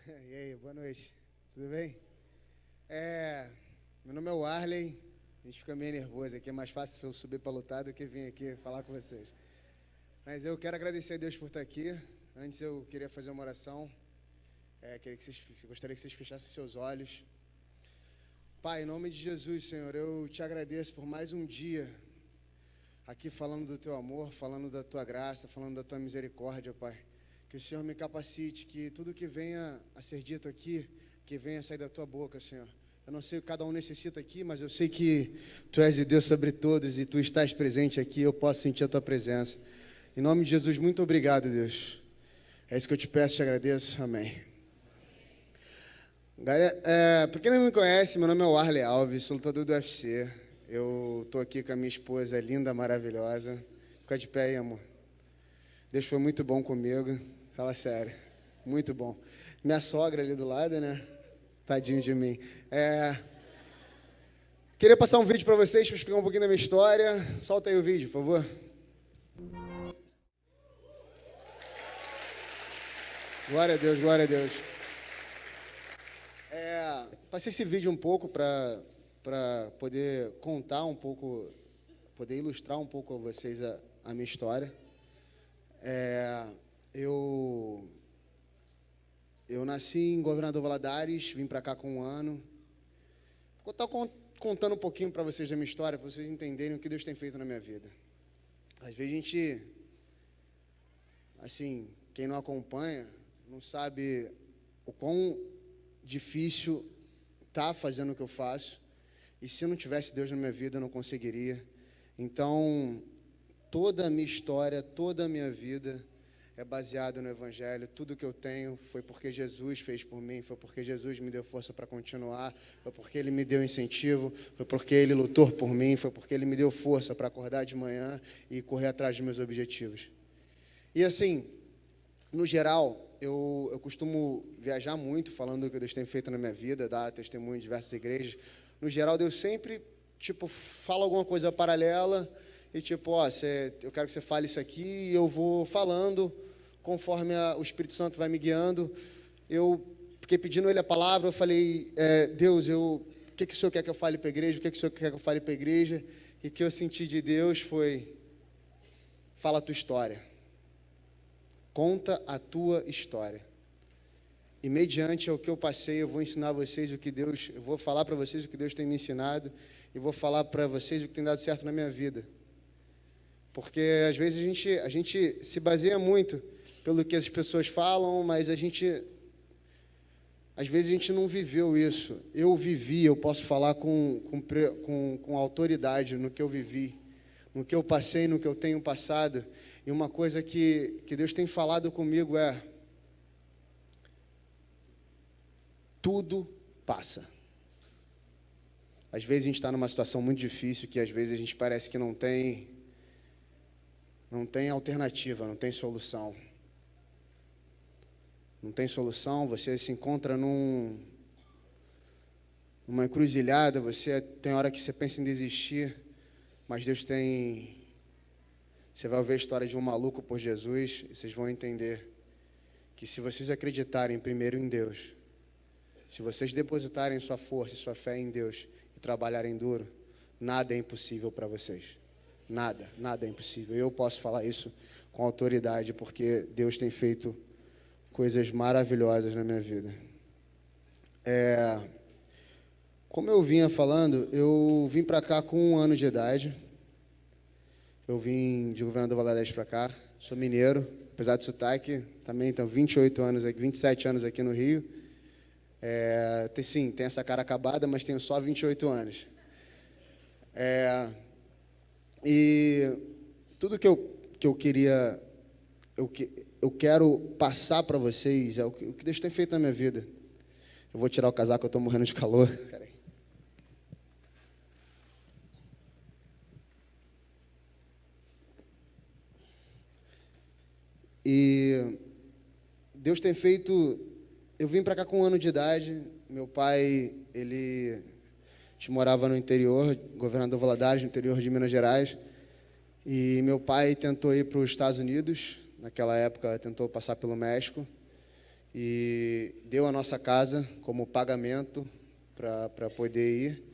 E aí, boa noite. Tudo bem? Meu nome é Warley. A gente fica meio nervoso aqui. É mais fácil eu subir para lutar do que vir aqui falar com vocês. Mas eu quero agradecer a Deus por estar aqui. Antes eu queria fazer uma oração. Gostaria que vocês fechassem seus olhos. Pai, em nome de Jesus, Senhor, eu te agradeço por mais um dia aqui falando do teu amor, falando da tua graça, falando da tua misericórdia, Pai. Que o Senhor me capacite, que tudo que venha a ser dito aqui, que venha a sair da tua boca, Senhor. Eu não sei o que cada um necessita aqui, mas eu sei que tu és de Deus sobre todos e tu estás presente aqui, eu posso sentir a tua presença. Em nome de Jesus, muito obrigado, Deus. É isso que eu te peço e te agradeço. Amém. Galera, para quem não me conhece, meu nome é Warley Alves, sou lutador do UFC. Eu estou aqui com a minha esposa linda, maravilhosa. Fica de pé aí, amor. Deus foi muito bom comigo. Fala sério. Muito bom. Minha sogra ali do lado, né? Tadinho de mim. Queria passar um vídeo para vocês, para explicar um pouquinho da minha história. Solta aí o vídeo, por favor. Glória a Deus, glória a Deus. Passei esse vídeo um pouco para poder contar um pouco, poder ilustrar um pouco a vocês a minha história. Eu nasci em Governador Valadares, vim para cá com 1 ano. Vou estar contando um pouquinho para vocês da minha história, para vocês entenderem o que Deus tem feito na minha vida. Às vezes a gente, assim, quem não acompanha, não sabe o quão difícil tá fazendo o que eu faço. E se não tivesse Deus na minha vida, eu não conseguiria. Então, toda a minha história, toda a minha vida é baseada no Evangelho. Tudo que eu tenho foi porque Jesus fez por mim, foi porque Jesus me deu força para continuar, foi porque Ele me deu incentivo, foi porque Ele lutou por mim, foi porque Ele me deu força para acordar de manhã e correr atrás dos meus objetivos. E assim, no geral, eu costumo viajar muito falando do que Deus tem feito na minha vida, dar testemunho em diversas igrejas. No geral, Deus sempre, fala alguma coisa paralela e eu quero que você fale isso aqui e eu vou falando conforme o Espírito Santo vai me guiando. Eu fiquei pedindo Ele a palavra, eu falei, Deus, o que o Senhor quer que eu fale para a igreja? O que o Senhor quer que eu fale para a igreja? E o que eu senti de Deus foi, fala a tua história. Conta a tua história. E mediante ao que eu passei, eu vou ensinar vocês eu vou falar para vocês o que Deus tem me ensinado e vou falar para vocês o que tem dado certo na minha vida. Porque às vezes a gente se baseia muito pelo que as pessoas falam, mas às vezes a gente não viveu isso. Eu vivi, eu posso falar com autoridade no que eu vivi, no que eu passei, no que eu tenho passado. E uma coisa que Deus tem falado comigo é: tudo passa. Às vezes a gente está numa situação muito difícil, que às vezes a gente parece que não tem alternativa, não tem solução. Não tem solução, você se encontra numa encruzilhada, tem hora que você pensa em desistir, mas Deus tem... Você vai ouvir a história de um maluco por Jesus e vocês vão entender que se vocês acreditarem primeiro em Deus, se vocês depositarem sua força e sua fé em Deus e trabalharem duro, nada é impossível para vocês. Nada é impossível. Eu posso falar isso com autoridade, porque Deus tem feito coisas maravilhosas na minha vida. Como eu vinha falando, eu vim para cá com 1 ano de idade. Eu vim de Governador Valadares para cá, sou mineiro, apesar do sotaque, também tenho 28 anos aqui, 27 anos aqui no Rio. Tem essa cara acabada, mas tenho só 28 anos. E tudo que eu queria, eu quero passar para vocês é o que Deus tem feito na minha vida. Eu vou tirar o casaco, eu estou morrendo de calor. Peraí. E Deus tem feito... Eu vim para cá com 1 ano de idade. Meu pai, ele morava no interior, Governador Valadares, no interior de Minas Gerais. E meu pai tentou ir para os Estados Unidos. Naquela época, tentou passar pelo México. e deu a nossa casa como pagamento para poder ir.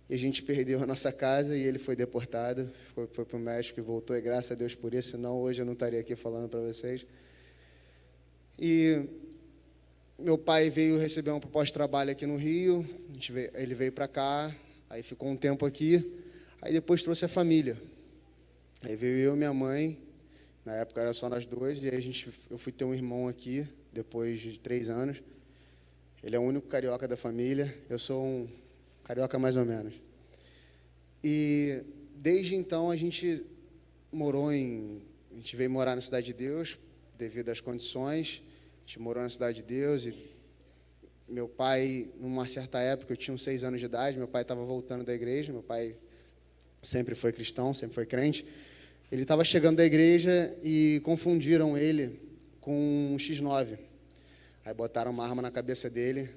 E a gente perdeu a nossa casa e ele foi deportado, foi para o México e voltou, e graças a Deus por isso, senão hoje eu não estaria aqui falando para vocês. E meu pai veio receber uma proposta de trabalho aqui no Rio, ele veio para cá, aí ficou um tempo aqui, aí depois trouxe a família. Aí veio eu e minha mãe, na época era só nós dois, e aí eu fui ter um irmão aqui, depois de 3 anos. Ele é o único carioca da família, eu sou um carioca mais ou menos. E desde então a gente veio morar na Cidade de Deus, devido às condições. A gente morou na Cidade de Deus e meu pai, numa certa época, eu tinha uns 6 anos de idade, meu pai estava voltando da igreja, meu pai sempre foi cristão, sempre foi crente. Ele estava chegando da igreja e confundiram ele com um X9. Aí botaram uma arma na cabeça dele.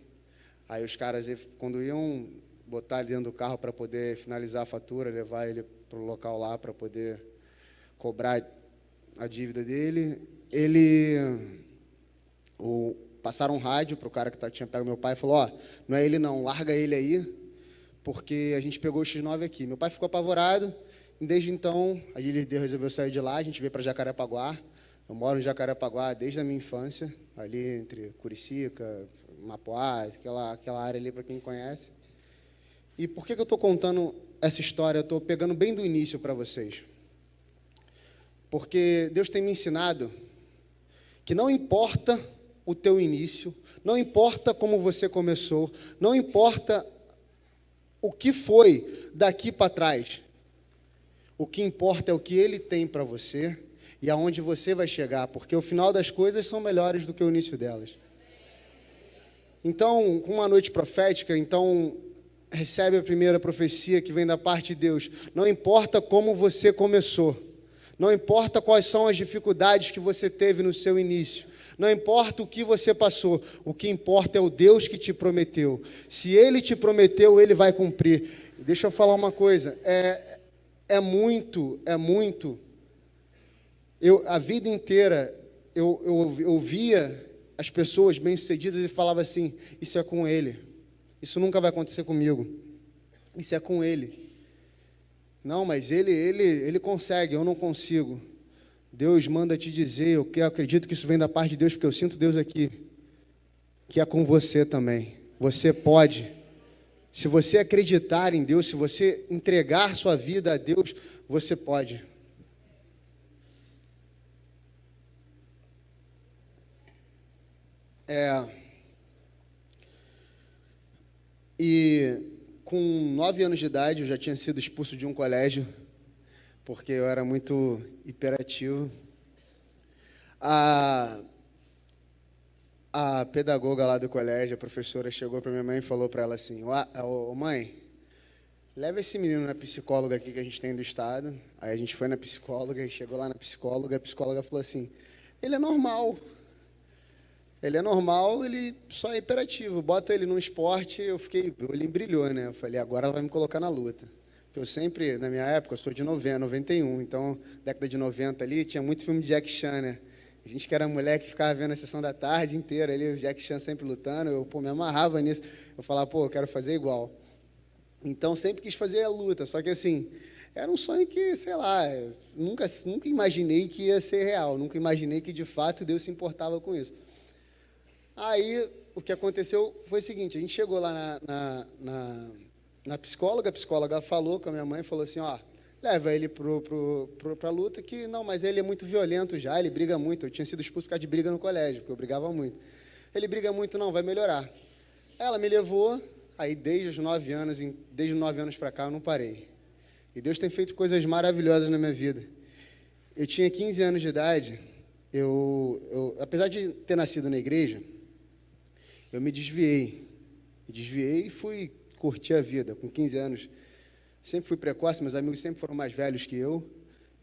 Aí os caras, quando iam botar ele dentro do carro para poder finalizar a fatura, levar ele para o local lá para poder cobrar a dívida dele, passaram um rádio para o cara que tinha pego meu pai e falou: ó, não é ele não, larga ele aí, porque a gente pegou o X9 aqui. Meu pai ficou apavorado, e desde então, ele resolveu sair de lá, a gente veio para Jacarepaguá. Eu moro em Jacarepaguá desde a minha infância, ali entre Curicica, Mapoá, aquela área ali, para quem conhece. E por que eu estou contando essa história? Eu estou pegando bem do início para vocês. Porque Deus tem me ensinado que não importa o teu início, não importa como você começou, não importa o que foi daqui para trás. O que importa é o que Ele tem para você e aonde você vai chegar, porque o final das coisas são melhores do que o início delas. Então, com uma noite profética, recebe a primeira profecia que vem da parte de Deus. Não importa como você começou, não importa quais são as dificuldades que você teve no seu início, não importa o que você passou, o que importa é o Deus que te prometeu. Se Ele te prometeu, Ele vai cumprir. Deixa eu falar uma coisa, a vida inteira eu via as pessoas bem-sucedidas e falava assim: isso é com Ele, isso nunca vai acontecer comigo, isso é com Ele. Não, mas ele consegue, eu não consigo. Deus manda te dizer, eu acredito que isso vem da parte de Deus, porque eu sinto Deus aqui, que é com você também. Você pode. Se você acreditar em Deus, se você entregar sua vida a Deus, você pode. E com 9 anos de idade, eu já tinha sido expulso de um colégio, porque eu era muito hiperativo. A pedagoga lá do colégio, a professora, chegou para minha mãe e falou para ela assim: ô mãe, leva esse menino na psicóloga aqui que a gente tem do estado. Aí a gente foi na psicóloga e chegou lá na psicóloga, a psicóloga falou assim: ele é normal, ele só é hiperativo, bota ele num esporte. O olhinho brilhou, né? Eu falei: agora ela vai me colocar na luta. Porque eu sempre, na minha época, eu sou de 91, então, década de 90 ali, tinha muito filme de Jack Chan, né? A gente que era moleque ficava vendo a sessão da tarde inteira ali, o Jack Chan sempre lutando, eu me amarrava nisso. Eu falava: eu quero fazer igual. Então, sempre quis fazer a luta, só que assim, era um sonho que, sei lá, nunca imaginei que ia ser real, nunca imaginei que, de fato, Deus se importava com isso. Aí, o que aconteceu foi o seguinte: a gente chegou lá na psicóloga, a psicóloga falou com a minha mãe, falou assim: leva ele para a luta, que não, mas ele é muito violento já, ele briga muito. Eu tinha sido expulso por causa de briga no colégio, porque eu brigava muito. Ele briga muito, não, vai melhorar. Ela me levou, aí desde os 9 anos para cá eu não parei. E Deus tem feito coisas maravilhosas na minha vida. Eu tinha 15 anos de idade, apesar de ter nascido na igreja, eu me desviei e fui curtir a vida. Com 15 anos, sempre fui precoce, meus amigos sempre foram mais velhos que eu.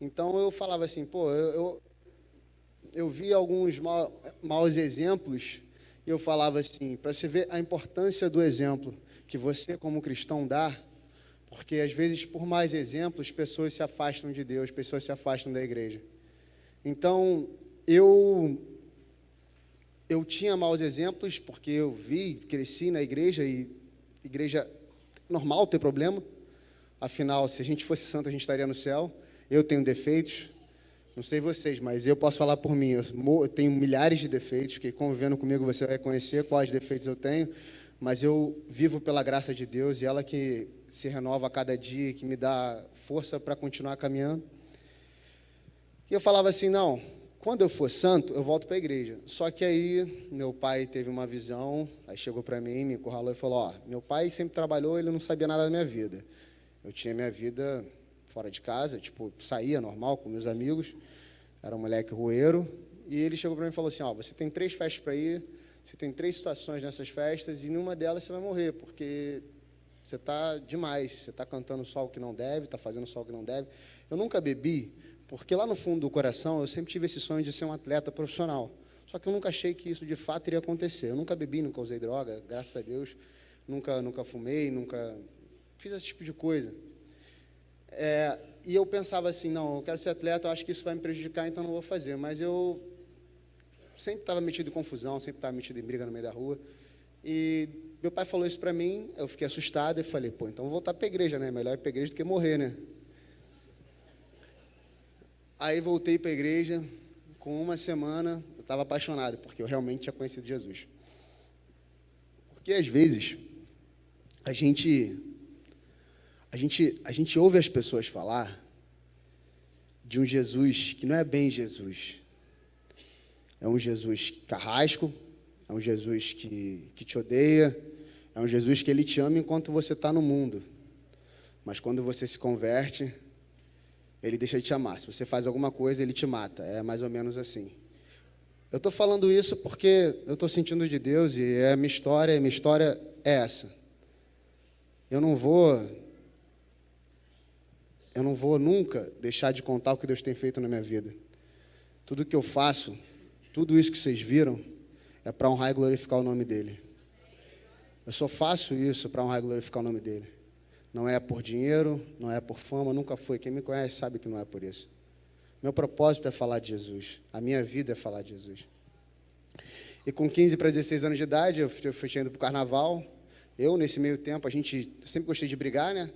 Então, eu falava assim, eu vi alguns maus exemplos, e eu falava assim, para você ver a importância do exemplo que você, como cristão, dá, porque, às vezes, por mais exemplos, pessoas se afastam de Deus, pessoas se afastam da igreja. Então, eu eu tinha maus exemplos, porque eu vi, cresci na igreja, e igreja normal ter problema. Afinal, se a gente fosse santo, a gente estaria no céu. Eu tenho defeitos, não sei vocês, mas eu posso falar por mim. Eu tenho milhares de defeitos, que convivendo comigo você vai conhecer quais defeitos eu tenho, mas eu vivo pela graça de Deus, e ela que se renova a cada dia, que me dá força para continuar caminhando. E eu falava assim, não, quando eu for santo, eu volto para a igreja. Só que aí, meu pai teve uma visão, aí chegou para mim, me encurralou e falou, meu pai sempre trabalhou, ele não sabia nada da minha vida. Eu tinha minha vida fora de casa, tipo, saía normal com meus amigos, era um moleque rueiro, e ele chegou para mim e falou assim, você tem 3 festas para ir, você tem 3 situações nessas festas, e numa delas você vai morrer, porque você está demais, você está cantando só o que não deve, está fazendo só o que não deve. Eu nunca bebi, porque lá no fundo do coração eu sempre tive esse sonho de ser um atleta profissional. Só que eu nunca achei que isso de fato iria acontecer. Eu nunca bebi, nunca usei droga, graças a Deus. Nunca fumei, nunca fiz esse tipo de coisa. E eu pensava assim, não, eu quero ser atleta, eu acho que isso vai me prejudicar, então não vou fazer. Mas eu sempre estava metido em confusão, sempre estava metido em briga no meio da rua. E meu pai falou isso para mim, eu fiquei assustado e falei, então vou voltar para a igreja, né? Melhor ir para a igreja do que morrer, né? Aí voltei para a igreja, com uma semana, eu estava apaixonado, porque eu realmente tinha conhecido Jesus. Porque, às vezes, a gente ouve as pessoas falar de um Jesus que não é bem Jesus. É um Jesus carrasco, é um Jesus que te odeia, é um Jesus que ele te ama enquanto você está no mundo. Mas quando você se converte, ele deixa de te amar. Se você faz alguma coisa, ele te mata. É mais ou menos assim. Eu estou falando isso porque eu estou sentindo de Deus, e é a minha história é essa. Eu não vou nunca deixar de contar o que Deus tem feito na minha vida. Tudo que eu faço, tudo isso que vocês viram, é para honrar e glorificar o nome dEle. Eu só faço isso para honrar e glorificar o nome dEle. Não é por dinheiro, não é por fama, nunca foi. Quem me conhece sabe que não é por isso. Meu propósito é falar de Jesus. A minha vida é falar de Jesus. E com 15 para 16 anos de idade, eu fui indo para o carnaval. Nesse meio tempo, eu sempre gostei de brigar, né?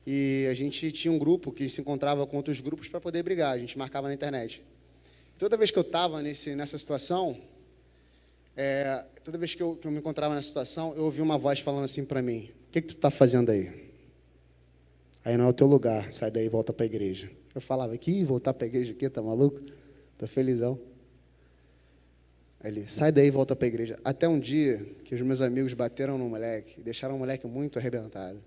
E a gente tinha um grupo que se encontrava com outros grupos para poder brigar. A gente marcava na internet. Toda vez que eu estava nessa situação, toda vez que eu me encontrava nessa situação, eu ouvi uma voz falando assim para mim, o que tu está fazendo aí? Aí não é o teu lugar, sai daí e volta para a igreja. Eu falava, voltar para a igreja aqui, tá maluco? Tô felizão. Aí ele, sai daí e volta para a igreja. Até um dia que os meus amigos bateram no moleque, deixaram o moleque muito arrebentado.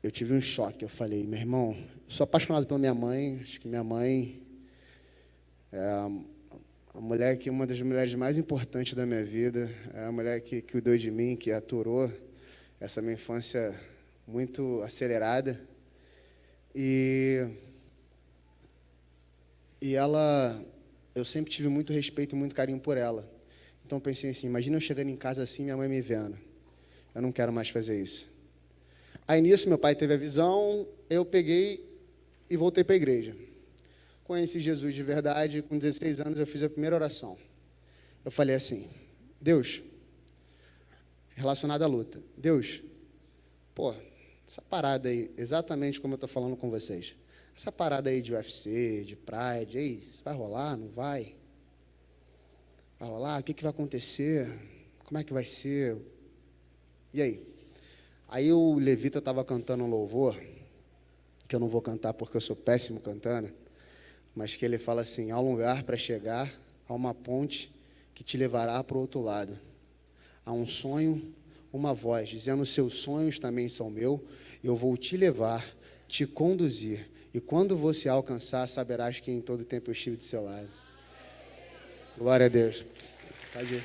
Eu tive um choque, eu falei, meu irmão, eu sou apaixonado pela minha mãe, acho que minha mãe é uma das mulheres mais importantes da minha vida, é a mulher que cuidou de mim, que aturou essa minha infância muito acelerada, e eu sempre tive muito respeito e muito carinho por ela. Então eu pensei assim, imagina eu chegando em casa assim, minha mãe me vendo, eu não quero mais fazer isso. Aí nisso meu pai teve a visão, eu peguei e voltei para a igreja. Conheci Jesus de verdade, com 16 anos eu fiz a primeira oração. Eu falei assim, Deus, relacionado à luta, Deus, essa parada aí, exatamente como eu estou falando com vocês, essa parada aí de UFC, de Pride, isso vai rolar, não vai? Vai rolar? O que vai acontecer? Como é que vai ser? E aí? Aí o levita estava cantando um louvor, que eu não vou cantar porque eu sou péssimo cantando, mas que ele fala assim, há um lugar para chegar, há uma ponte que te levará para o outro lado. Há um sonho, uma voz, dizendo, seus sonhos também são meu, eu vou te levar, te conduzir, e quando você alcançar, saberás que em todo tempo eu estive do seu lado. Glória a Deus. Pode ir.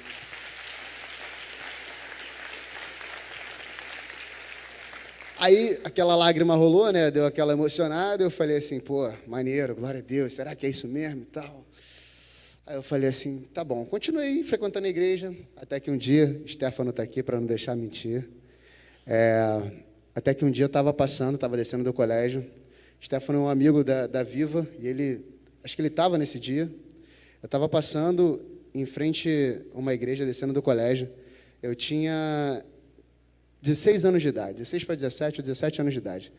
Aí, aquela lágrima rolou, né? Deu aquela emocionada, eu falei assim, maneiro, glória a Deus, será que é isso mesmo e tal? Aí eu falei assim, tá bom. Continuei frequentando a igreja, até que um dia, Stefano está aqui para não deixar mentir, até que um dia eu estava descendo do colégio, Stefano é um amigo da Viva, e acho que ele estava nesse dia, eu estava passando em frente a uma igreja, descendo do colégio. Eu tinha 16 anos de idade, 16 para 17 ou 17 anos de idade.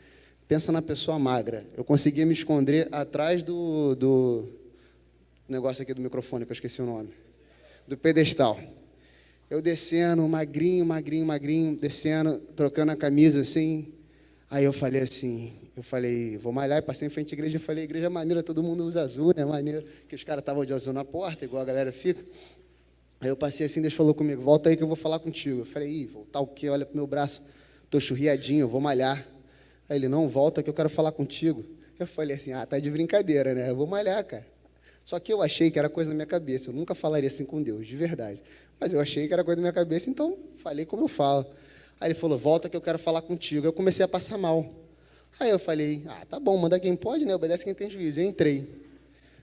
Pensa na pessoa magra. Eu conseguia me esconder atrás do negócio aqui do microfone, que eu esqueci o nome, do pedestal. Eu descendo, magrinho, descendo, trocando a camisa assim. Aí eu falei, vou malhar, e passei em frente à igreja e falei, igreja maneira, todo mundo usa azul, né, maneiro, que os caras estavam de azul na porta, igual a galera fica. Aí eu passei assim, Deus falou comigo, volta aí que eu vou falar contigo. Eu falei, voltar o quê? Olha pro meu braço, tô churriadinho, eu vou malhar. Aí ele, não, volta que eu quero falar contigo. Eu falei assim, tá de brincadeira, né, eu vou malhar, cara. Só que eu achei que era coisa da minha cabeça, eu nunca falaria assim com Deus, de verdade. Mas eu achei que era coisa da minha cabeça, então falei como eu falo. Aí ele falou, volta que eu quero falar contigo. Eu comecei a passar mal. Aí eu falei, tá bom, manda quem pode, né? Obedece quem tem juízo. Eu entrei.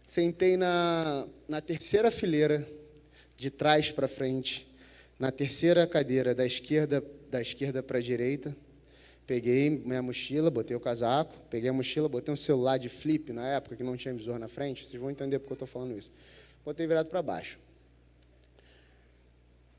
Sentei na terceira fileira, de trás para frente, na terceira cadeira, da esquerda para a direita. Peguei minha mochila, botei o casaco, peguei a mochila, botei um celular de flip, na época, que não tinha visor na frente. Vocês vão entender porque eu estou falando isso. Botei virado para baixo.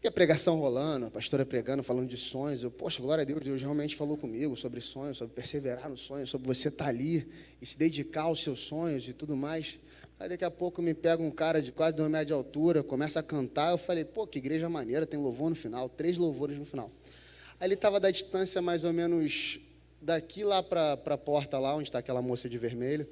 E a pregação rolando, a pastora pregando, falando de sonhos. Eu, poxa, glória a Deus, Deus realmente falou comigo sobre sonhos, sobre perseverar no sonho, sobre você estar ali e se dedicar aos seus sonhos e tudo mais. Aí daqui a pouco me pega um cara de quase 2 metros de altura, começa a cantar. Eu falei, pô, que igreja maneira, tem louvor no final, 3 louvores no final. Aí ele estava da distância mais ou menos daqui lá para a porta, lá onde está aquela moça de vermelho.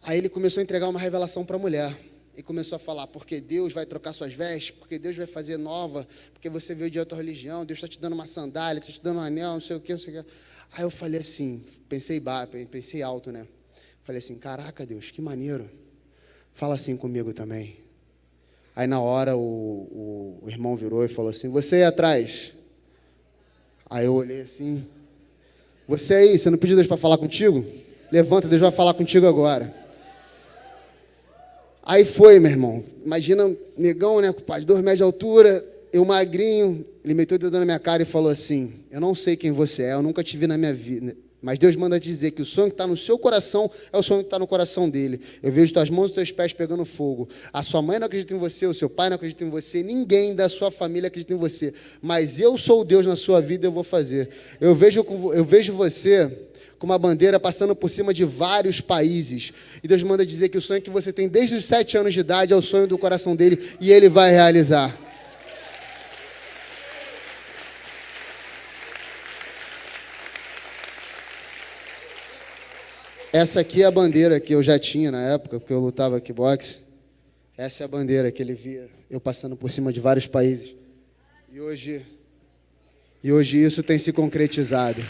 Aí ele começou a entregar uma revelação para a mulher. E começou a falar, porque Deus vai trocar suas vestes, porque Deus vai fazer nova, porque você veio de outra religião, Deus está te dando uma sandália, está te dando um anel, não sei o quê, não sei o quê. Aí eu falei assim, pensei alto, né? Falei assim, caraca, Deus, que maneiro. Fala assim comigo também. Aí na hora o irmão virou e falou assim, você aí atrás. Aí eu olhei assim, você aí, você não pediu Deus para falar contigo? Levanta, Deus vai falar contigo agora. Aí foi, meu irmão, imagina, negão, né, compadre, 2 metros de altura, eu magrinho, ele meteu o dedo na minha cara e falou assim, eu não sei quem você é, eu nunca te vi na minha vida, mas Deus manda te dizer que o sonho que está no seu coração é o sonho que está no coração dele. Eu vejo tuas mãos e teus pés pegando fogo. A sua mãe não acredita em você, o seu pai não acredita em você, ninguém da sua família acredita em você, mas eu sou o Deus na sua vida e eu vou fazer. Eu vejo você com uma bandeira passando por cima de vários países. E Deus manda dizer que o sonho que você tem desde os 7 anos de idade é o sonho do coração dele e ele vai realizar. Essa aqui é a bandeira que eu já tinha na época, porque eu lutava kickboxe. Essa é a bandeira que ele via eu passando por cima de vários países. E hoje isso tem se concretizado.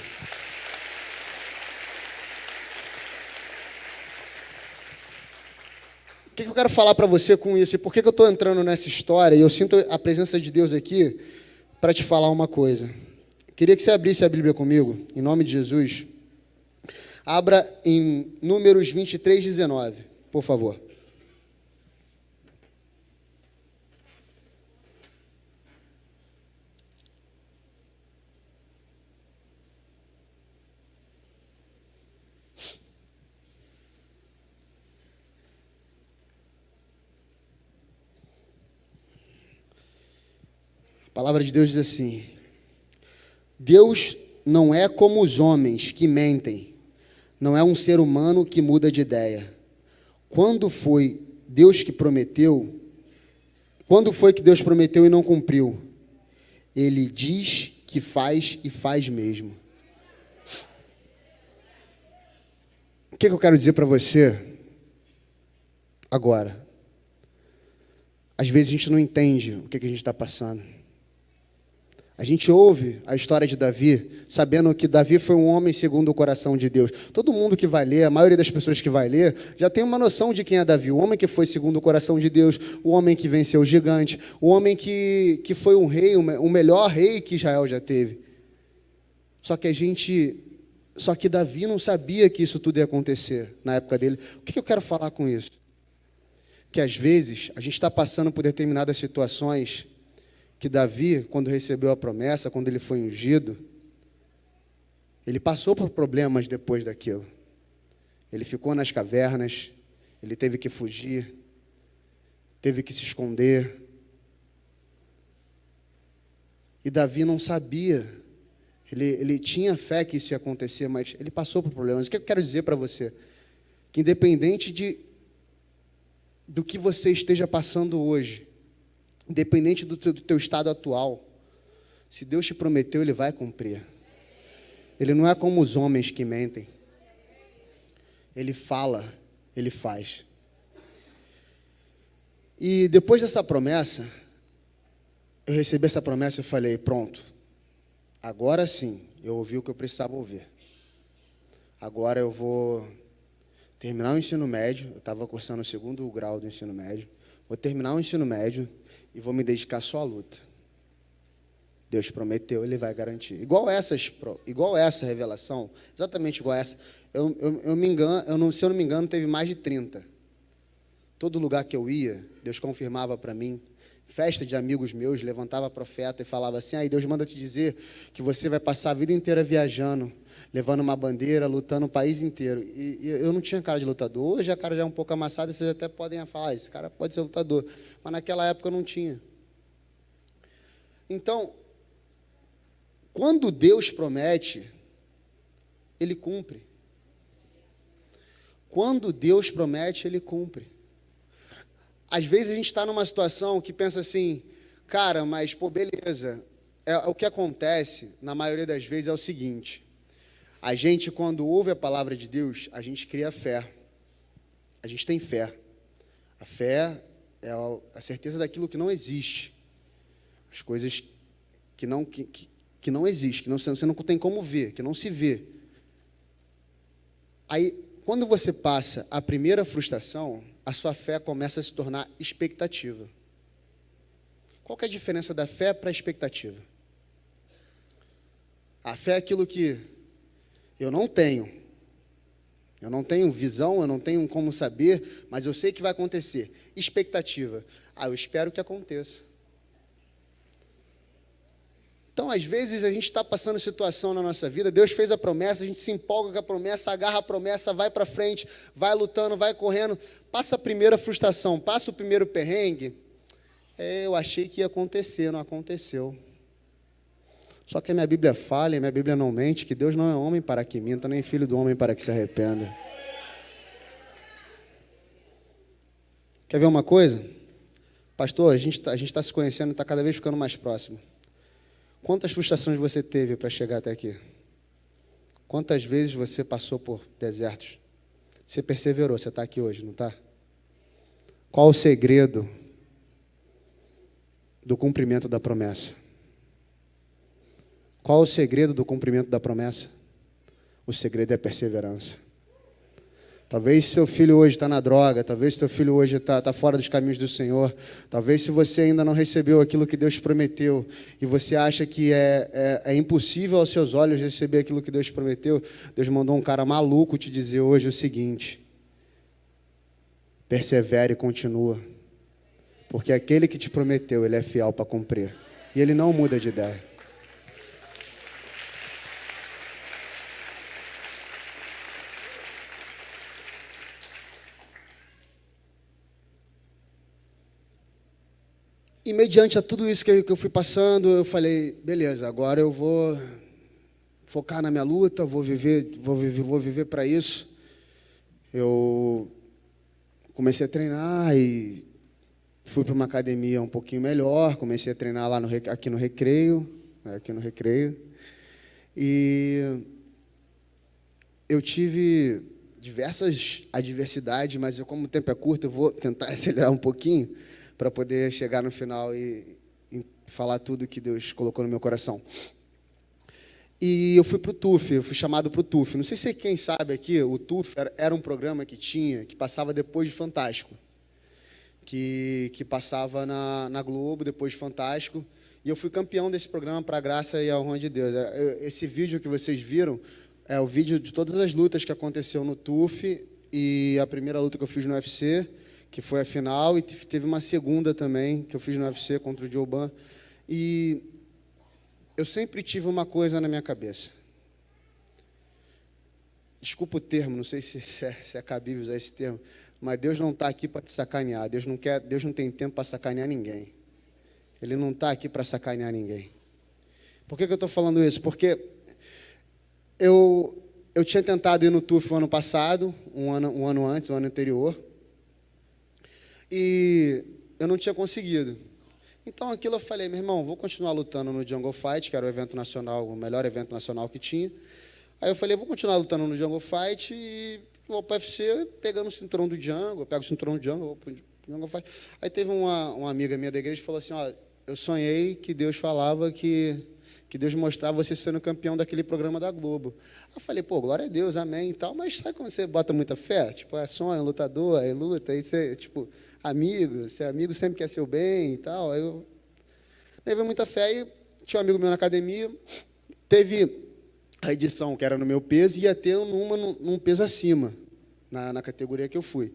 O que eu quero falar para você com isso? E por que eu estou entrando nessa história? E eu sinto a presença de Deus aqui para te falar uma coisa. Queria que você abrisse a Bíblia comigo, em nome de Jesus. Abra em Números 23, 19, por favor. A palavra de Deus diz assim: Deus não é como os homens que mentem, não é um ser humano que muda de ideia. Quando foi que Deus prometeu e não cumpriu? Ele diz que faz e faz mesmo. O que eu quero dizer para você agora? Às vezes a gente não entende o que a gente está passando. A gente ouve a história de Davi, sabendo que Davi foi um homem segundo o coração de Deus. Todo mundo que vai ler, a maioria das pessoas que vai ler, já tem uma noção de quem é Davi. O homem que foi segundo o coração de Deus, o homem que venceu o gigante, o homem que foi um rei, o melhor rei que Israel já teve. Só que Davi não sabia que isso tudo ia acontecer na época dele. O que eu quero falar com isso? Que às vezes a gente está passando por determinadas situações que Davi, quando recebeu a promessa, quando ele foi ungido, ele passou por problemas depois daquilo. Ele ficou nas cavernas, ele teve que fugir, teve que se esconder, E Davi não sabia. Ele tinha fé que isso ia acontecer, mas ele passou por problemas. O que eu quero dizer para você? Que independente do que você esteja passando hoje, independente do teu estado atual, se Deus te prometeu, Ele vai cumprir. Ele não é como os homens que mentem. Ele fala, Ele faz. E depois dessa promessa, eu recebi essa promessa e falei, pronto, agora sim, eu ouvi o que eu precisava ouvir. Agora eu vou terminar o ensino médio, eu estava cursando o 2º grau do ensino médio, vou terminar o ensino médio e vou me dedicar só à luta. Deus prometeu, Ele vai garantir. Igual essa revelação, exatamente igual essa, eu me engano, se eu não me engano, teve mais de 30. Todo lugar que eu ia, Deus confirmava para mim. Festa de amigos meus, levantava profeta e falava assim, aí Deus manda te dizer que você vai passar a vida inteira viajando, levando uma bandeira, lutando o país inteiro. E eu não tinha cara de lutador. Hoje a cara já é um pouco amassada, vocês até podem falar, esse cara pode ser lutador. Mas naquela época eu não tinha. Então, quando Deus promete, Ele cumpre. Quando Deus promete, Ele cumpre. Às vezes a gente está numa situação que pensa assim, cara, mas, pô, beleza. O que acontece, na maioria das vezes, é o seguinte. A gente, quando ouve a palavra de Deus, a gente cria fé. A gente tem fé. A fé é a certeza daquilo que não existe. As coisas que não existem, que você não tem como ver, que não se vê. Aí, quando você passa a primeira frustração, a sua fé começa a se tornar expectativa. Qual que é a diferença da fé para a expectativa? A fé é aquilo que eu não tenho. Eu não tenho visão, eu não tenho como saber, mas eu sei que vai acontecer. Expectativa. Eu espero que aconteça. Então, às vezes, a gente está passando situação na nossa vida, Deus fez a promessa, a gente se empolga com a promessa, agarra a promessa, vai para frente, vai lutando, vai correndo, passa a primeira frustração, passa o primeiro perrengue. Eu achei que ia acontecer, não aconteceu. Só que a minha Bíblia fala, e a minha Bíblia não mente, que Deus não é homem para que minta, nem filho do homem para que se arrependa. Quer ver uma coisa? Pastor, a gente está se conhecendo, está cada vez ficando mais próximo. Quantas frustrações você teve para chegar até aqui? Quantas vezes você passou por desertos? Você perseverou, você está aqui hoje, não está? Qual o segredo do cumprimento da promessa? Qual o segredo do cumprimento da promessa? O segredo é a perseverança. Talvez seu filho hoje está na droga, talvez seu filho hoje está fora dos caminhos do Senhor, talvez se você ainda não recebeu aquilo que Deus prometeu, e você acha que é impossível aos seus olhos receber aquilo que Deus prometeu, Deus mandou um cara maluco te dizer hoje o seguinte, persevere e continua, porque aquele que te prometeu, Ele é fiel para cumprir, e Ele não muda de ideia. E mediante a tudo isso que eu fui passando, eu falei, beleza, agora eu vou focar na minha luta, vou viver para isso. Eu comecei a treinar e fui para uma academia um pouquinho melhor, comecei a treinar lá aqui no Recreio. E eu tive diversas adversidades, mas como o tempo é curto, eu vou tentar acelerar um pouquinho, para poder chegar no final e falar tudo que Deus colocou no meu coração. E eu fui para o TUF, eu fui chamado para o TUF. Não sei se quem sabe aqui, o TUF era um programa que passava depois de Fantástico. Que passava na Globo, depois de Fantástico. E eu fui campeão desse programa para a graça e a honra de Deus. Esse vídeo que vocês viram é o vídeo de todas as lutas que aconteceu no TUF e a primeira luta que eu fiz no UFC, que foi a final, e teve uma segunda também, que eu fiz no UFC contra o Dioban. E eu sempre tive uma coisa na minha cabeça. Desculpa o termo, não sei se é cabível usar esse termo, mas Deus não está aqui para te sacanear. Deus não tem tempo para sacanear ninguém. Ele não está aqui para sacanear ninguém. Por que eu estou falando isso? Porque eu tinha tentado ir no TUF o ano passado, um ano antes, um ano anterior, e eu não tinha conseguido. Então, aquilo eu falei, meu irmão, vou continuar lutando no Jungle Fight, que era o evento nacional, o melhor evento nacional que tinha. Aí eu falei, vou continuar lutando no Jungle Fight e vou para o UFC pegando o cinturão do Jungle, eu pego o cinturão do Jungle, vou para o Jungle Fight. Aí teve uma amiga minha da igreja que falou assim, ó, eu sonhei que Deus falava que Deus mostrava você sendo campeão daquele programa da Globo. Aí eu falei, pô, glória a Deus, amém e tal, mas sabe quando você bota muita fé? Tipo, é sonho, lutador, aí luta, aí você, tipo, ser amigo sempre quer ser o bem e tal. Aí eu levei muita fé e tinha um amigo meu na academia, teve a edição que era no meu peso e ia ter num peso acima, na categoria que eu fui.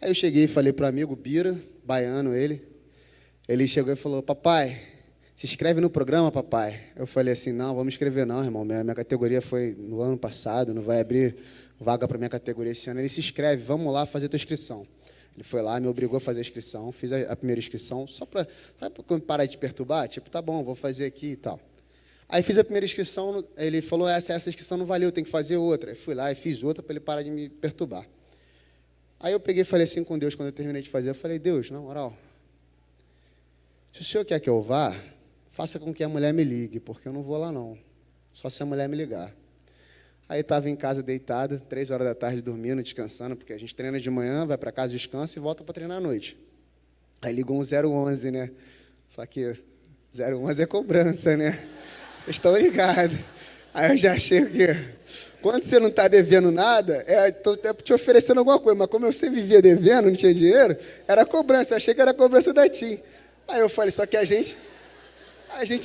Aí eu cheguei e falei para o amigo Bira, baiano ele chegou e falou, papai, se inscreve no programa, papai. Eu falei assim, não, vamos inscrever não, irmão, minha categoria foi no ano passado, não vai abrir vaga para minha categoria esse ano. Ele se inscreve, vamos lá fazer a tua inscrição. Ele foi lá, me obrigou a fazer a inscrição, fiz a primeira inscrição, só para, sabe, quando parar de perturbar? Tipo, tá bom, vou fazer aqui e tal. Aí fiz a primeira inscrição, ele falou, essa inscrição não valeu, tem que fazer outra. Eu fui lá e fiz outra para ele parar de me perturbar. Aí eu peguei e falei assim com Deus, quando eu terminei de fazer, eu falei, Deus, na moral, se o Senhor quer que eu vá, faça com que a mulher me ligue, porque eu não vou lá não, só se a mulher me ligar. Aí estava em casa deitado, 3 horas da tarde dormindo, descansando, porque a gente treina de manhã, vai para casa, descansa e volta para treinar à noite. Aí ligou um 011, né? Só que 011 é cobrança, né? Vocês estão ligados. Aí eu já achei que, quando você não está devendo nada, estou te oferecendo alguma coisa, mas como eu sempre vivia devendo, não tinha dinheiro, era cobrança, eu achei que era cobrança da TIM. Aí eu falei, só que a gente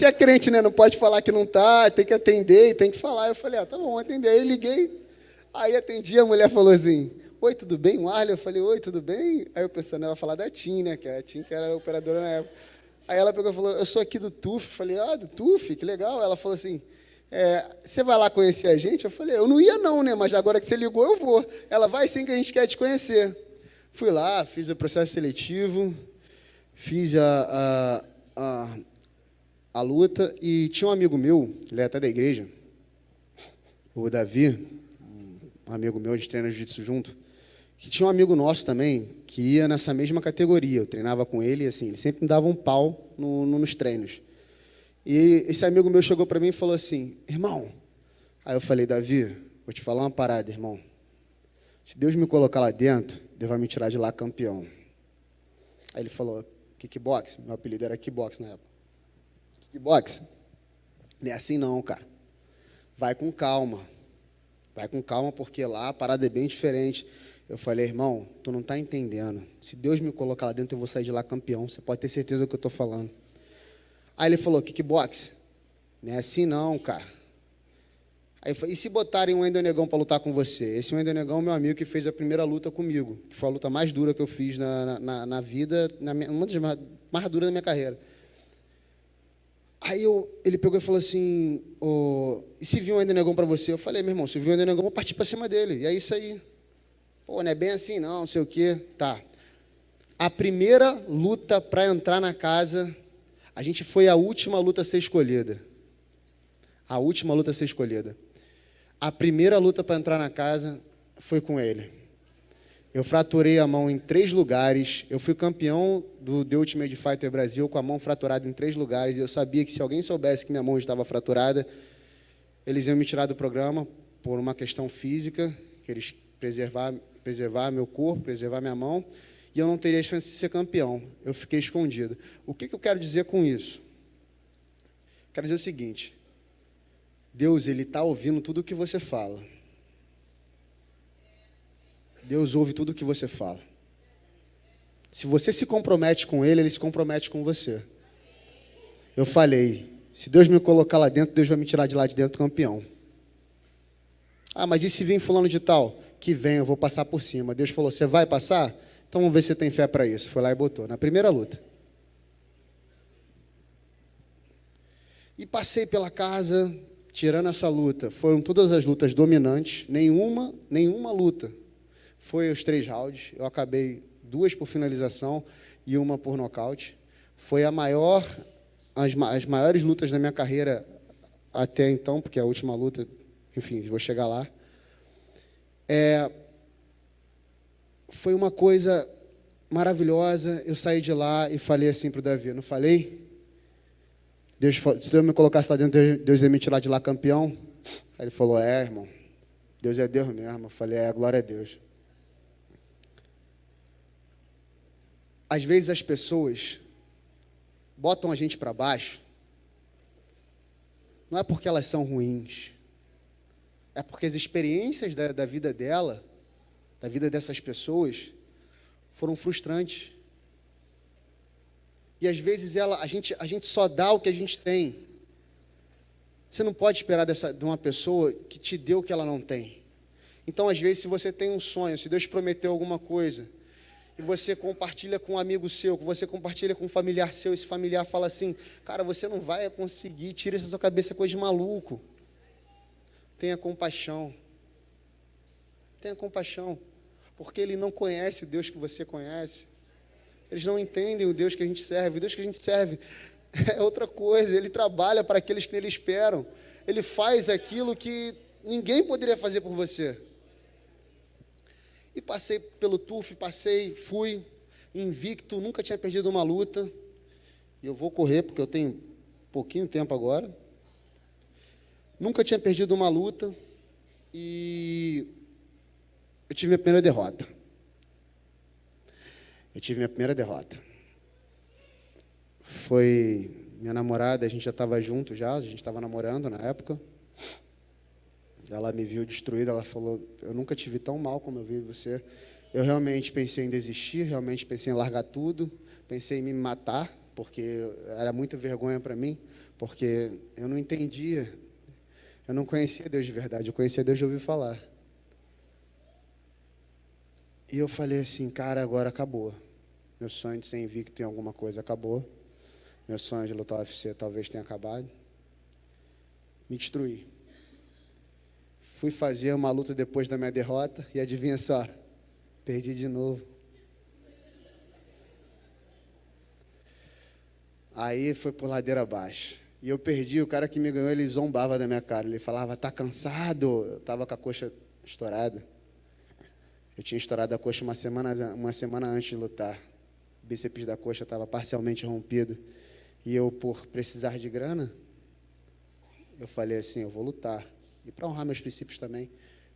é crente, né? Não pode falar que não está, tem que atender, tem que falar. Eu falei, tá bom, vou atender. Aí liguei, aí atendi, a mulher falou assim, oi, tudo bem, Marley? Eu falei, oi, tudo bem? Aí eu pensando, ela ia falar da TIM, né? Que a TIM que era a operadora na época. Aí ela pegou e falou, eu sou aqui do TUF. Eu falei, do TUF, que legal. Ela falou assim, você vai lá conhecer a gente? Eu falei, eu não ia não, né? Mas agora que você ligou, eu vou. Ela, vai sim que a gente quer te conhecer. Fui lá, fiz o processo seletivo, fiz a luta, e tinha um amigo meu, ele é até da igreja, o Davi, um amigo meu, a gente treina jiu-jitsu junto, que tinha um amigo nosso também, que ia nessa mesma categoria, eu treinava com ele, e assim, ele sempre me dava um pau nos treinos. E esse amigo meu chegou para mim e falou assim, irmão, aí eu falei, Davi, vou te falar uma parada, irmão, se Deus me colocar lá dentro, Deus vai me tirar de lá campeão. Aí ele falou, kickbox, meu apelido era kickbox na época. Kickbox, não é assim não, cara. Vai com calma, porque lá a parada é bem diferente. Eu falei, irmão, tu não está entendendo. Se Deus me colocar lá dentro, eu vou sair de lá campeão. Você pode ter certeza do que eu estou falando. Aí ele falou, kickbox, não é assim não, cara. Aí eu falei, e se botarem um Wendel Negão para lutar com você? Esse Wendel Negão é meu amigo que fez a primeira luta comigo, que foi a luta mais dura que eu fiz na vida, uma das mais duras da minha carreira. Aí ele pegou e falou assim, e se vir um Wendel Negão para você? Eu falei, meu irmão, se vir um Wendel Negão, eu vou partir para cima dele. E é isso aí. Pô, não é bem assim não sei o quê. Tá. A primeira luta para entrar na casa, a gente foi a última luta a ser escolhida. A última luta a ser escolhida. A primeira luta para entrar na casa foi com ele. Eu fraturei a mão em 3 lugares. Eu fui campeão do The Ultimate Fighter Brasil com a mão fraturada em 3 lugares. E eu sabia que se alguém soubesse que minha mão estava fraturada, eles iam me tirar do programa por uma questão física, que eles preservar meu corpo, preservar minha mão, e eu não teria chance de ser campeão. Eu fiquei escondido. O que eu quero dizer com isso? Quero dizer o seguinte, Deus, Ele está ouvindo tudo o que você fala. Deus ouve tudo o que você fala. Se você se compromete com Ele, Ele se compromete com você. Eu falei, se Deus me colocar lá dentro, Deus vai me tirar de lá de dentro campeão. Mas e se vir fulano de tal? Que vem, eu vou passar por cima. Deus falou, você vai passar? Então vamos ver se você tem fé para isso. Foi lá e botou, na primeira luta. E passei pela casa, tirando essa luta. Foram todas as lutas dominantes, nenhuma luta foi os 3 rounds. Eu acabei 2 por finalização e 1 por nocaute. Foi as maiores lutas da minha carreira até então, porque é a última luta, enfim, vou chegar lá. Foi uma coisa maravilhosa. Eu saí de lá e falei assim para o Davi, não falei? Deus, se Deus me colocasse lá dentro, Deus ia me tirar de lá campeão. Aí ele falou, irmão, Deus é Deus mesmo. Eu falei, glória a Deus. Às vezes as pessoas botam a gente para baixo, não é porque elas são ruins, é porque as experiências da vida dela, da vida dessas pessoas, foram frustrantes. E às vezes a gente só dá o que a gente tem. Você não pode esperar de uma pessoa que te deu o que ela não tem. Então, às vezes, se você tem um sonho, se Deus prometeu alguma coisa, e você compartilha com um amigo seu, que você compartilha com um familiar seu, esse familiar fala assim, cara, você não vai conseguir, tira isso da sua cabeça, coisa de maluco. Tenha compaixão. Tenha compaixão. Porque ele não conhece o Deus que você conhece. Eles não entendem o Deus que a gente serve. O Deus que a gente serve é outra coisa. Ele trabalha para aqueles que nele esperam. Ele faz aquilo que ninguém poderia fazer por você. E passei pelo TUF, fui invicto, nunca tinha perdido uma luta. E eu vou correr, porque eu tenho pouquinho tempo agora. Nunca tinha perdido uma luta. E eu tive minha primeira derrota. Foi minha namorada, a gente já estava junto a gente estava namorando na época. Ela me viu destruída, ela falou, eu nunca te vi tão mal como eu vi você. Eu realmente pensei em desistir, realmente pensei em largar tudo, pensei em me matar, porque era muita vergonha para mim, porque eu não entendia, eu não conhecia Deus de verdade, eu conhecia Deus de ouvir falar. E eu falei assim, cara, agora acabou. Meu sonho de ser invicto em alguma coisa acabou. Meu sonho de lutar UFC talvez tenha acabado. Me destruí. Fui fazer uma luta depois da minha derrota e adivinha só, perdi de novo. Aí foi por ladeira abaixo. E eu perdi, o cara que me ganhou, ele zombava da minha cara. Ele falava, tá cansado? Eu estava com a coxa estourada. Eu tinha estourado a coxa uma semana antes de lutar. O bíceps da coxa estava parcialmente rompido. E eu, por precisar de grana, eu falei assim, eu vou lutar. E para honrar meus princípios também,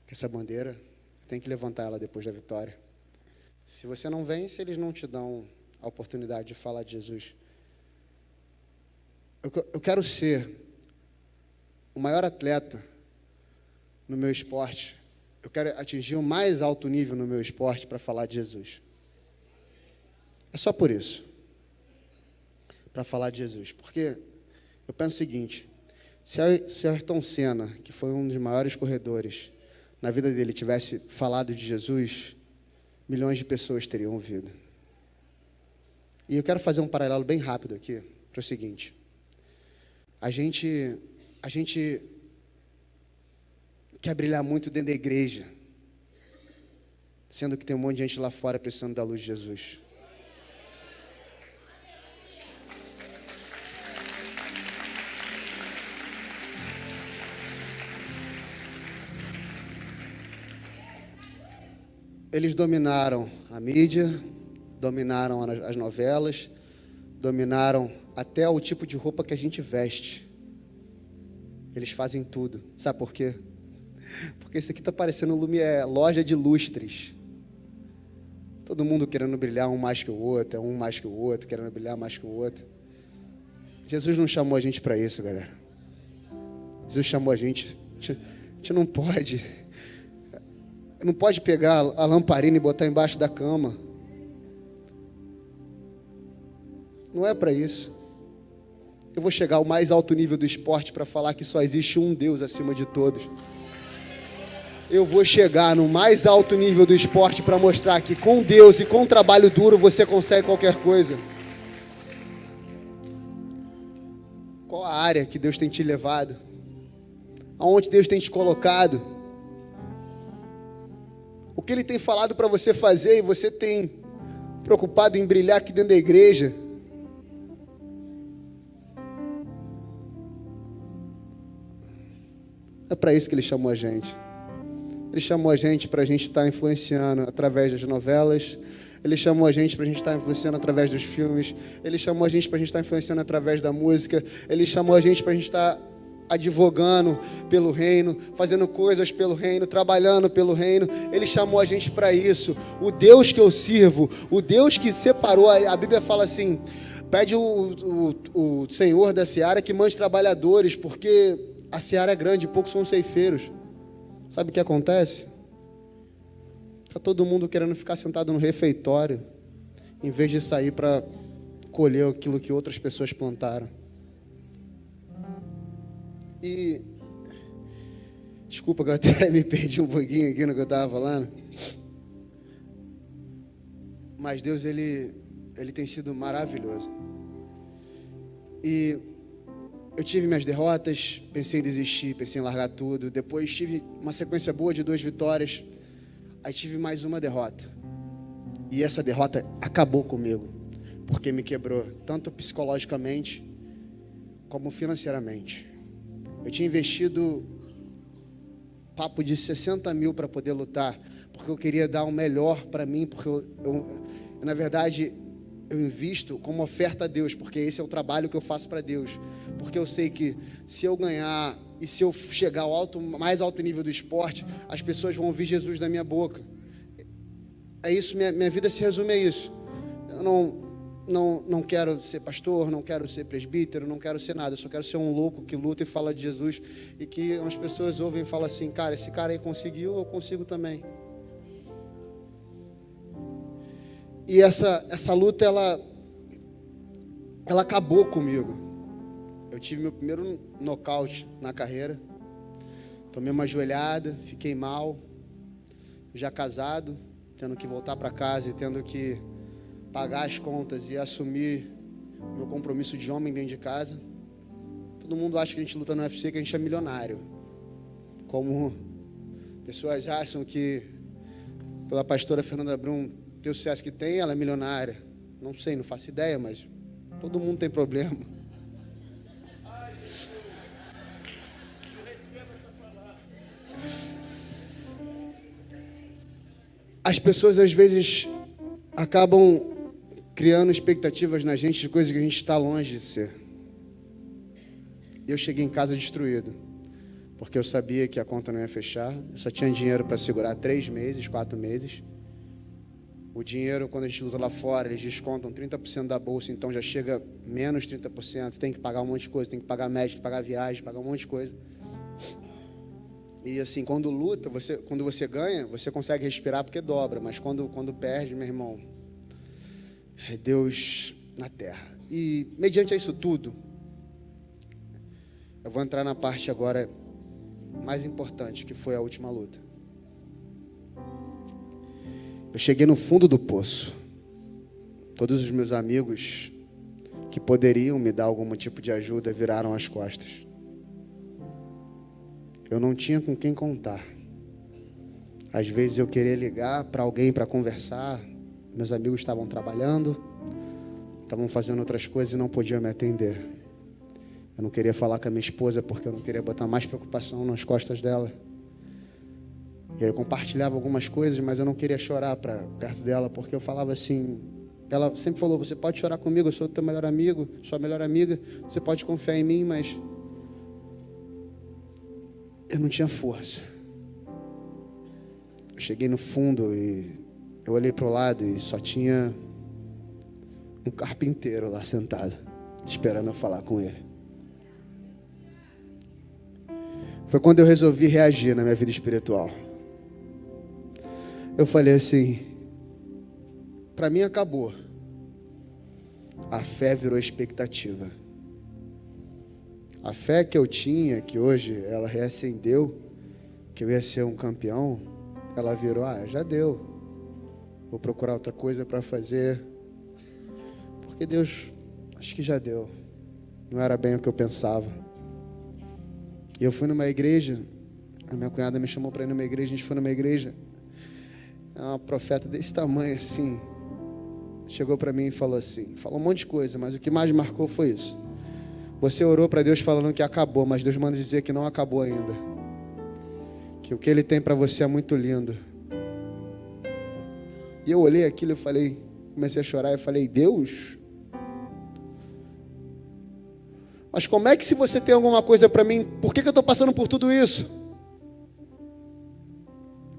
que essa bandeira, tem que levantar ela depois da vitória. Se você não vence, eles não te dão a oportunidade de falar de Jesus. Eu quero ser o maior atleta no meu esporte. Eu quero atingir o mais alto nível no meu esporte para falar de Jesus. É só por isso. Para falar de Jesus. Porque eu penso o seguinte, se Ayrton Senna, que foi um dos maiores corredores, na vida dele tivesse falado de Jesus, milhões de pessoas teriam ouvido. E eu quero fazer um paralelo bem rápido aqui, para o seguinte. A gente quer brilhar muito dentro da igreja, sendo que tem um monte de gente lá fora precisando da luz de Jesus. Eles dominaram a mídia, dominaram as novelas, dominaram até o tipo de roupa que a gente veste. Eles fazem tudo. Sabe por quê? Porque isso aqui está parecendo loja de lustres. Todo mundo querendo brilhar um mais que o outro, um mais que o outro, querendo brilhar mais que o outro. Jesus não chamou a gente para isso, galera. Jesus chamou a gente não pode... Não pode pegar a lamparina e botar embaixo da cama. Não é para isso. Eu vou chegar ao mais alto nível do esporte para falar que só existe um Deus acima de todos. Eu vou chegar no mais alto nível do esporte para mostrar que com Deus e com trabalho duro você consegue qualquer coisa. Qual a área que Deus tem te levado? Aonde Deus tem te colocado? O que Ele tem falado para você fazer e você tem preocupado em brilhar aqui dentro da igreja? É para isso que Ele chamou a gente. Ele chamou a gente para a gente estar influenciando através das novelas. Ele chamou a gente para a gente estar influenciando através dos filmes. Ele chamou a gente para a gente estar influenciando através da música. Ele chamou a gente para a gente estar advogando pelo reino, fazendo coisas pelo reino, trabalhando pelo reino. Ele chamou a gente para isso. O Deus que eu sirvo, o Deus que separou, a Bíblia fala assim, pede o Senhor da seara que mande trabalhadores, porque a seara é grande, poucos são ceifeiros. Sabe o que acontece? Está todo mundo querendo ficar sentado no refeitório, em vez de sair para colher aquilo que outras pessoas plantaram. E desculpa que eu até me perdi um pouquinho aqui no que eu estava falando. Mas Deus, Ele tem sido maravilhoso. E eu tive minhas derrotas, pensei em desistir, pensei em largar tudo. Depois tive uma sequência boa de 2 vitórias. Aí tive mais uma derrota. E essa derrota acabou comigo, porque me quebrou, tanto psicologicamente como financeiramente. Eu tinha investido papo de 60 mil para poder lutar, porque eu queria dar o melhor para mim, porque na verdade, eu invisto como oferta a Deus, porque esse é o trabalho que eu faço para Deus. Porque eu sei que se eu ganhar e se eu chegar ao mais alto nível do esporte, as pessoas vão ouvir Jesus da minha boca. É isso, minha vida se resume a isso. Eu não quero ser pastor, não quero ser presbítero, não quero ser nada. Eu só quero ser um louco que luta e fala de Jesus. E que as pessoas ouvem e falam assim, cara, esse cara aí conseguiu, eu consigo também. E essa luta, ela acabou comigo. Eu tive meu primeiro nocaute na carreira. Tomei uma joelhada, fiquei mal. Já casado, tendo que voltar para casa e tendo que pagar as contas e assumir o meu compromisso de homem dentro de casa. Todo mundo acha que a gente luta no UFC, que a gente é milionário. Como pessoas acham que, pela pastora Fernanda Brum, ter o sucesso que tem, ela é milionária. Não sei, não faço ideia, mas todo mundo tem problema. As pessoas às vezes acabam criando expectativas na gente de coisas que a gente está longe de ser. E eu cheguei em casa destruído, porque eu sabia que a conta não ia fechar. Eu só tinha dinheiro para segurar 3 meses, 4 meses. O dinheiro, quando a gente luta lá fora, eles descontam 30% da bolsa, então já chega menos 30%. Tem que pagar um monte de coisa, tem que pagar médico, tem que pagar viagem, pagar um monte de coisa. E assim, quando luta, quando você ganha, você consegue respirar porque dobra. Mas quando perde, meu irmão, é Deus na terra. E mediante isso tudo, eu vou entrar na parte agora mais importante, que foi a última luta. Eu cheguei no fundo do poço. Todos os meus amigos que poderiam me dar algum tipo de ajuda viraram as costas. Eu não tinha com quem contar. Às vezes eu queria ligar para alguém para conversar. Meus amigos estavam trabalhando, estavam fazendo outras coisas e não podiam me atender. Eu não queria falar com a minha esposa porque eu não queria botar mais preocupação nas costas dela. E aí eu compartilhava algumas coisas, mas eu não queria chorar perto dela, porque eu falava assim, ela sempre falou, você pode chorar comigo, eu sou teu melhor amigo, sua melhor amiga, você pode confiar em mim, mas eu não tinha força. Eu cheguei no fundo e eu olhei para o lado e só tinha um carpinteiro lá sentado, esperando eu falar com ele. Foi quando eu resolvi reagir na minha vida espiritual. Eu falei assim, para mim acabou. A fé virou expectativa. A fé que eu tinha, que hoje ela reacendeu, que eu ia ser um campeão, ela virou, já deu. Vou procurar outra coisa para fazer. Porque Deus, acho que já deu. Não era bem o que eu pensava. E eu fui numa igreja, a minha cunhada me chamou para ir numa igreja, a gente foi numa igreja. Uma profeta desse tamanho assim, chegou para mim e falou assim, falou um monte de coisa, mas o que mais marcou foi isso. Você orou para Deus falando que acabou, mas Deus manda dizer que não acabou ainda. que o que Ele tem para você é muito lindo. E eu olhei aquilo e falei, comecei a chorar e falei, Deus, mas como é que se você tem alguma coisa para mim, por que eu estou passando por tudo isso?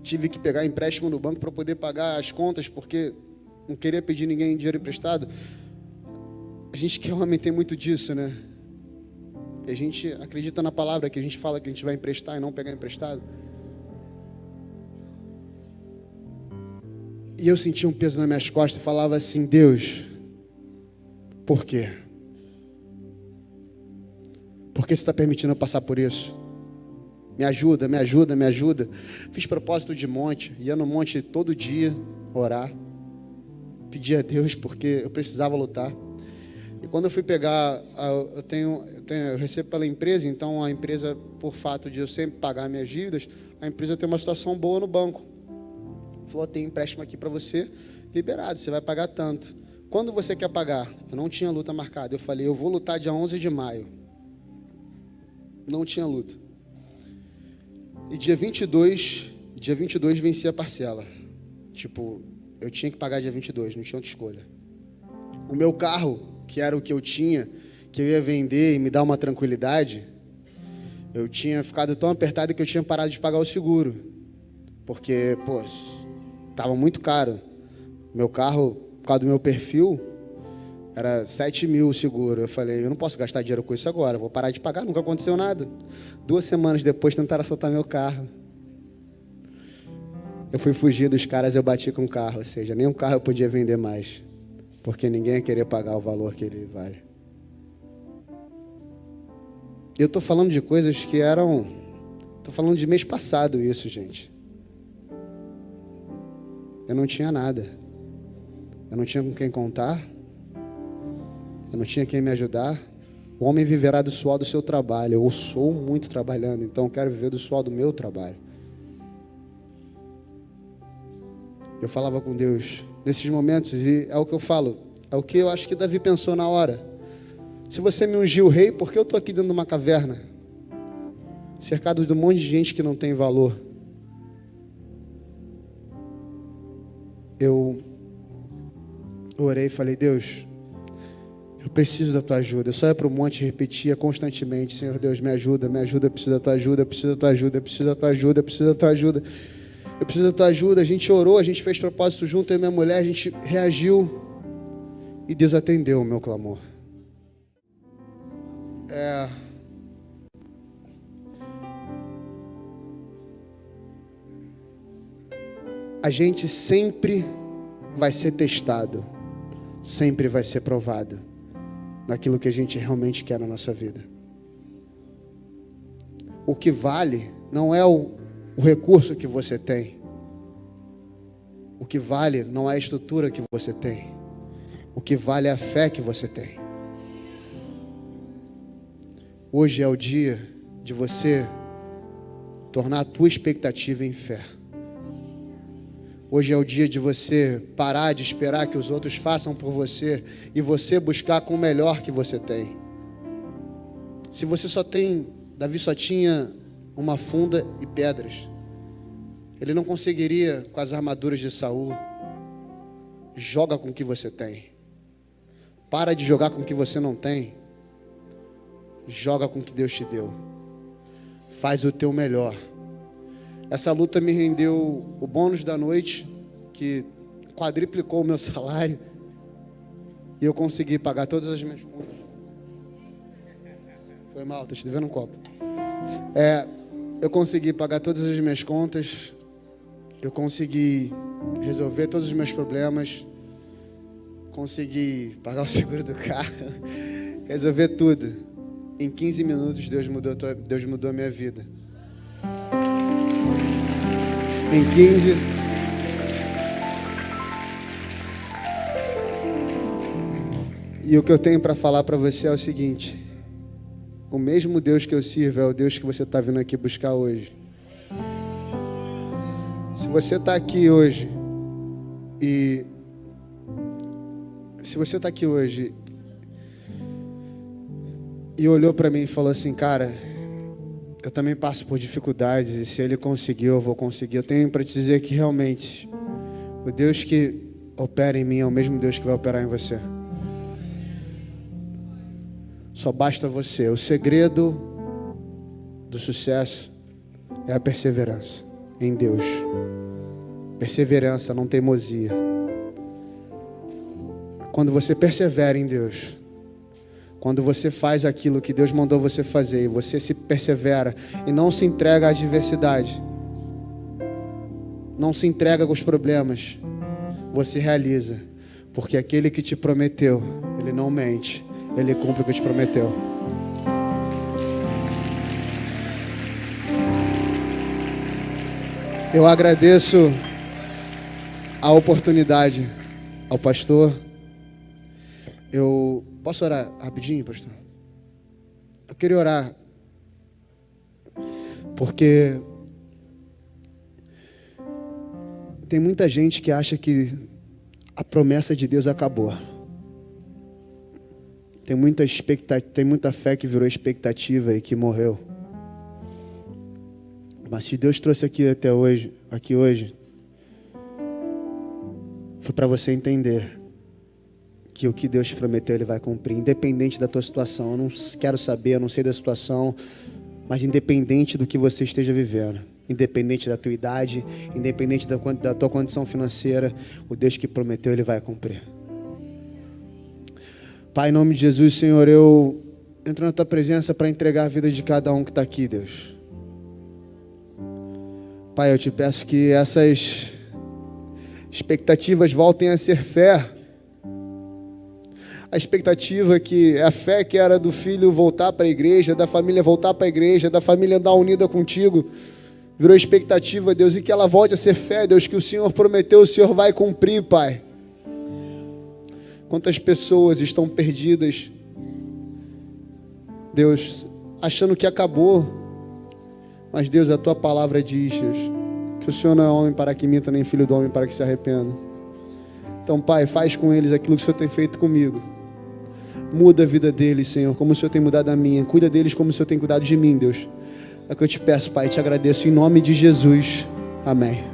Tive que pegar empréstimo no banco para poder pagar as contas, porque não queria pedir ninguém dinheiro emprestado. A gente que é homem tem muito disso, né? E a gente acredita na palavra que a gente fala que a gente vai emprestar e não pegar emprestado. E eu sentia um peso nas minhas costas e falava assim, Deus, por quê? Por que você está permitindo eu passar por isso? Me ajuda, me ajuda, me ajuda. Fiz propósito de monte, ia no monte todo dia orar. Pedir a Deus porque eu precisava lutar. E quando eu fui pegar, eu recebo pela empresa, então a empresa, por fato de eu sempre pagar minhas dívidas, a empresa tem uma situação boa no banco. Falou, tem empréstimo aqui para você, liberado, você vai pagar tanto. Quando você quer pagar? Eu não tinha luta marcada. Eu falei, eu vou lutar dia 11 de maio. Não tinha luta. E dia 22 venci a parcela. Tipo, eu tinha que pagar dia 22, não tinha outra escolha. O meu carro, que era o que eu tinha, que eu ia vender e me dar uma tranquilidade, eu tinha ficado tão apertado que eu tinha parado de pagar o seguro. Porque, pô, estava muito caro. Meu carro, por causa do meu perfil, era 7 mil o seguro. Eu falei, eu não posso gastar dinheiro com isso agora, vou parar de pagar, nunca aconteceu nada. 2 semanas depois tentaram assaltar meu carro. Eu fui fugir dos caras, eu bati com o carro, ou seja, nem um carro eu podia vender mais, porque ninguém ia querer pagar o valor que ele vale. Eu estou falando de coisas que eram... Estou falando de mês passado isso, gente. Eu não tinha nada. Eu não tinha com quem contar. Eu não tinha quem me ajudar. O homem viverá do suor do seu trabalho. Eu sou muito trabalhando, então eu quero viver do suor do meu trabalho. Eu falava com Deus nesses momentos, e é o que eu falo, é o que eu acho que Davi pensou na hora. Se você me ungiu rei, por que eu estou aqui dentro de uma caverna? Cercado de um monte de gente que não tem valor. Eu orei e falei, Deus, eu preciso da tua ajuda. Eu só ia para o monte e repetia constantemente, Senhor Deus, me ajuda, eu preciso da tua ajuda, eu preciso da tua ajuda, eu preciso da tua ajuda, eu preciso da tua ajuda. Eu preciso da tua ajuda. A gente orou, a gente fez propósito junto, eu e minha mulher, a gente reagiu e Deus atendeu o meu clamor. A gente sempre vai ser testado, sempre vai ser provado naquilo que a gente realmente quer na nossa vida. O que vale não é o recurso que você tem. O que vale não é a estrutura que você tem. O que vale é a fé que você tem. Hoje é o dia de você tornar a tua expectativa em fé. Hoje é o dia de você parar de esperar que os outros façam por você e você buscar com o melhor que você tem. Se você só tem, Davi só tinha uma funda e pedras. Ele não conseguiria com as armaduras de Saul. Joga com o que você tem. Para de jogar com o que você não tem. Joga com o que Deus te deu. Faz o teu melhor. Essa luta me rendeu o bônus da noite, que quadriplicou o meu salário. E eu consegui pagar todas as minhas contas. Foi mal, tô te devendo um copo. Eu consegui pagar todas as minhas contas. Eu consegui resolver todos os meus problemas. Consegui pagar o seguro do carro. Resolver tudo. Em 15 minutos Deus mudou a minha vida. Em 15. E o que eu tenho para falar para você é o seguinte: o mesmo Deus que eu sirvo é o Deus que você está vindo aqui buscar hoje. Se você está aqui hoje e olhou para mim e falou assim, cara, eu também passo por dificuldades, e se Ele conseguiu, eu vou conseguir. Eu tenho para te dizer que realmente o Deus que opera em mim é o mesmo Deus que vai operar em você. Só basta você. O segredo do sucesso é a perseverança em Deus. Perseverança, não teimosia. Quando você persevera em Deus, quando você faz aquilo que Deus mandou você fazer, e você se persevera e não se entrega à adversidade, não se entrega aos problemas, você realiza. Porque aquele que te prometeu, Ele não mente, Ele cumpre o que te prometeu. Eu agradeço a oportunidade ao pastor. Eu posso orar rapidinho, pastor? Eu queria orar porque tem muita gente que acha que a promessa de Deus acabou. Tem muita fé que virou expectativa e que morreu. Mas se Deus trouxe aqui hoje, foi para você entender que o que Deus te prometeu, Ele vai cumprir, independente da tua situação. Eu não quero saber, eu não sei da situação, mas independente do que você esteja vivendo, independente da tua idade, independente da tua condição financeira, o Deus que prometeu, Ele vai cumprir. Pai, em nome de Jesus, Senhor, eu entro na tua presença para entregar a vida de cada um que está aqui, Deus. Pai, eu te peço que essas expectativas voltem a ser fé. A expectativa que a fé que era do filho voltar para a igreja, da família voltar para a igreja, da família andar unida contigo, virou expectativa, Deus, e que ela volte a ser fé, Deus, que o Senhor prometeu, o Senhor vai cumprir, Pai. Quantas pessoas estão perdidas, Deus, achando que acabou, mas Deus, a tua palavra diz, Deus, que o Senhor não é homem para que minta, nem filho do homem para que se arrependa. Então, Pai, faz com eles aquilo que o Senhor tem feito comigo. Muda a vida deles, Senhor, como o Senhor tem mudado a minha. Cuida deles como o Senhor tem cuidado de mim, Deus. É o que eu te peço, Pai, te agradeço em nome de Jesus. Amém.